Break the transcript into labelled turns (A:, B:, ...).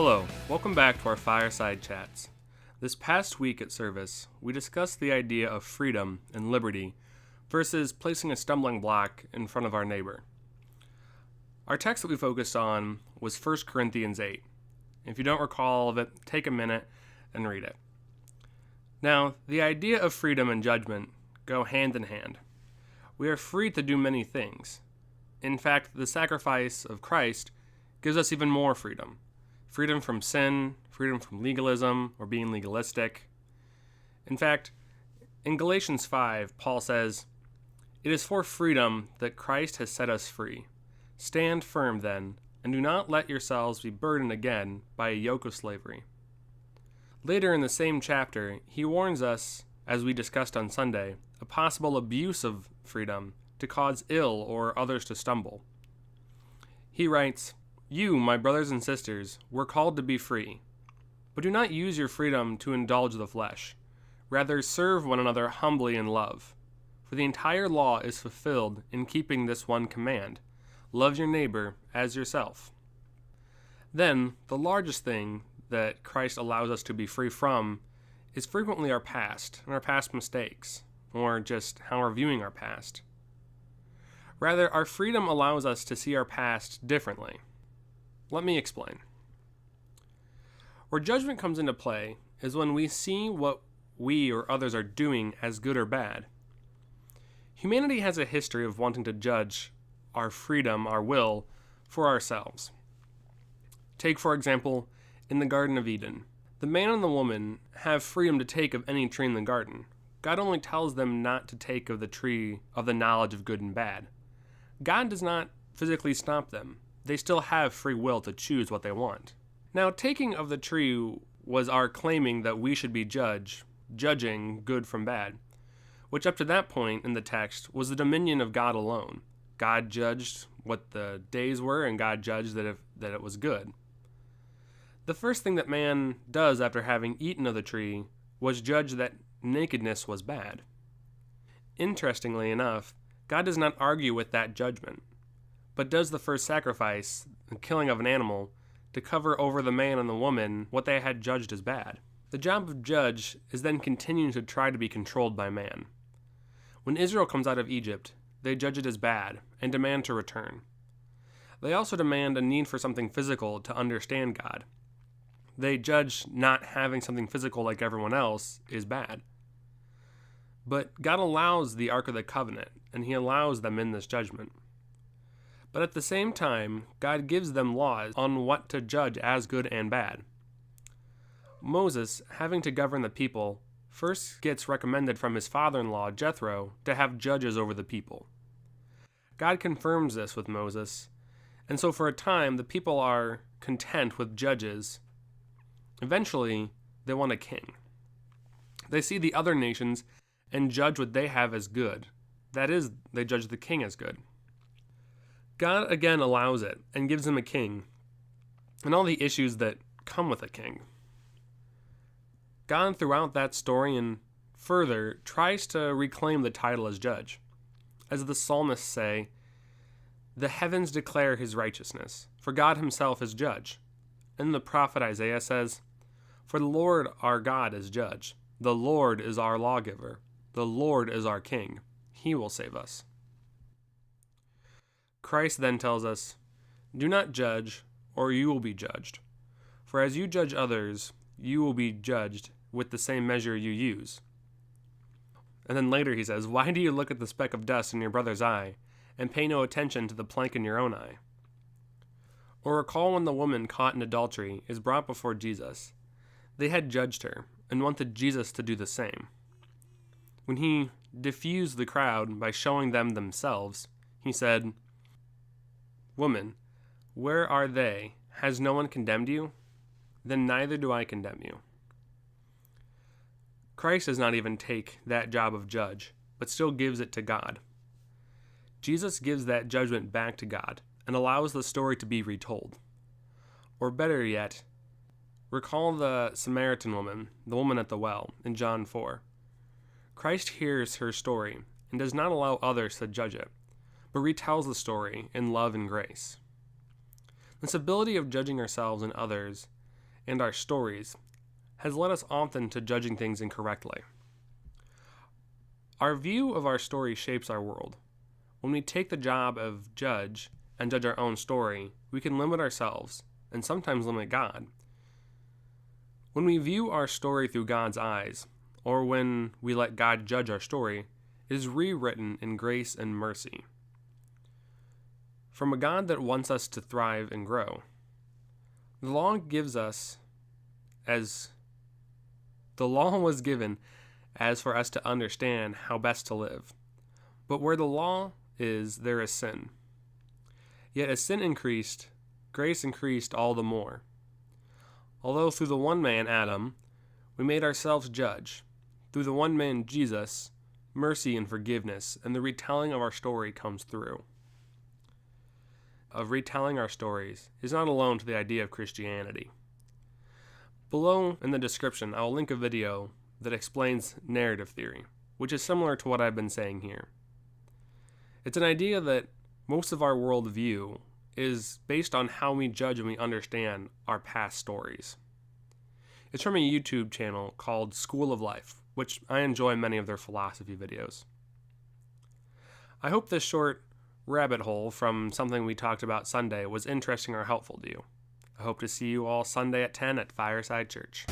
A: Hello, welcome back to our Fireside Chats. This past week at service, we discussed the idea of freedom and liberty versus placing a stumbling block in front of our neighbor. Our text that we focused on was 1 Corinthians 8. If you don't recall all of it, take a minute and read it. Now, the idea of freedom and judgment go hand in hand. We are free to do many things. In fact, the sacrifice of Christ gives us even more freedom. Freedom from sin, freedom from legalism, or being legalistic. In fact, in Galatians 5, Paul says, "It is for freedom that Christ has set us free. Stand firm then, and do not let yourselves be burdened again by a yoke of slavery." Later in the same chapter, he warns us, as we discussed on Sunday, a possible abuse of freedom to cause ill or others to stumble. He writes, "You, my brothers and sisters, were called to be free, but do not use your freedom to indulge the flesh. Rather, serve one another humbly in love. For the entire law is fulfilled in keeping this one command: love your neighbor as yourself." Then, the largest thing that Christ allows us to be free from is frequently our past and our past mistakes, or just how we're viewing our past. Rather, our freedom allows us to see our past differently. Let me explain. Where judgment comes into play is when we see what we or others are doing as good or bad. Humanity has a history of wanting to judge our freedom, our will, for ourselves. Take, for example, in the Garden of Eden. The man and the woman have freedom to take of any tree in the garden. God only tells them not to take of the tree of the knowledge of good and bad. God does not physically stop them. They still have free will to choose what they want. Now, taking of the tree was our claiming that we should be judging good from bad, which up to that point in the text was the dominion of God alone. God judged what the days were, and God judged that it was good. The first thing that man does after having eaten of the tree was judge that nakedness was bad. Interestingly enough, God does not argue with that judgment, but does the first sacrifice, the killing of an animal, to cover over the man and the woman what they had judged as bad. The job of judge is then continuing to try to be controlled by man. When Israel comes out of Egypt, they judge it as bad and demand to return. They also demand a need for something physical to understand God. They judge not having something physical like everyone else is bad. But God allows the Ark of the Covenant, and he allows them in this judgment. But at the same time, God gives them laws on what to judge as good and bad. Moses, having to govern the people, first gets recommended from his father-in-law, Jethro, to have judges over the people. God confirms this with Moses, and so for a time, the people are content with judges. Eventually, they want a king. They see the other nations and judge what they have as good. That is, they judge the king as good. God again allows it and gives him a king and all the issues that come with a king. God, throughout that story and further, tries to reclaim the title as judge. As the psalmists say, "The heavens declare his righteousness, for God himself is judge." And the prophet Isaiah says, "For the Lord our God is judge. The Lord is our lawgiver. The Lord is our king. He will save us." Christ then tells us, "Do not judge, or you will be judged. For as you judge others, you will be judged with the same measure you use." And then later he says, "Why do you look at the speck of dust in your brother's eye, and pay no attention to the plank in your own eye?" Or recall when the woman caught in adultery is brought before Jesus. They had judged her, and wanted Jesus to do the same. When he diffused the crowd by showing them themselves, he said, "Woman, where are they? Has no one condemned you? Then neither do I condemn you." Christ does not even take that job of judge, but still gives it to God. Jesus gives that judgment back to God and allows the story to be retold. Or better yet, recall the Samaritan woman, the woman at the well, in John 4. Christ hears her story and does not allow others to judge it, but retells the story in love and grace. This ability of judging ourselves and others and our stories has led us often to judging things incorrectly. Our view of our story shapes our world. When we take the job of judge and judge our own story, we can limit ourselves and sometimes limit God. When we view our story through God's eyes, or when we let God judge our story, it is rewritten in grace and mercy. From a God that wants us to thrive and grow. The law was given as for us to understand how best to live. But where the law is, there is sin. Yet as sin increased, grace increased all the more. Although through the one man, Adam, we made ourselves judge, through the one man, Jesus, mercy and forgiveness and the retelling of our story comes through. Of retelling our stories is not alone to the idea of Christianity. Below in the description, I will link a video that explains narrative theory, which is similar to what I've been saying here. It's an idea that most of our worldview is based on how we judge and we understand our past stories. It's from a YouTube channel called School of Life, which I enjoy many of their philosophy videos. I hope this short rabbit hole from something we talked about Sunday was interesting or helpful to you. I hope to see you all Sunday at 10 at Fireside Church.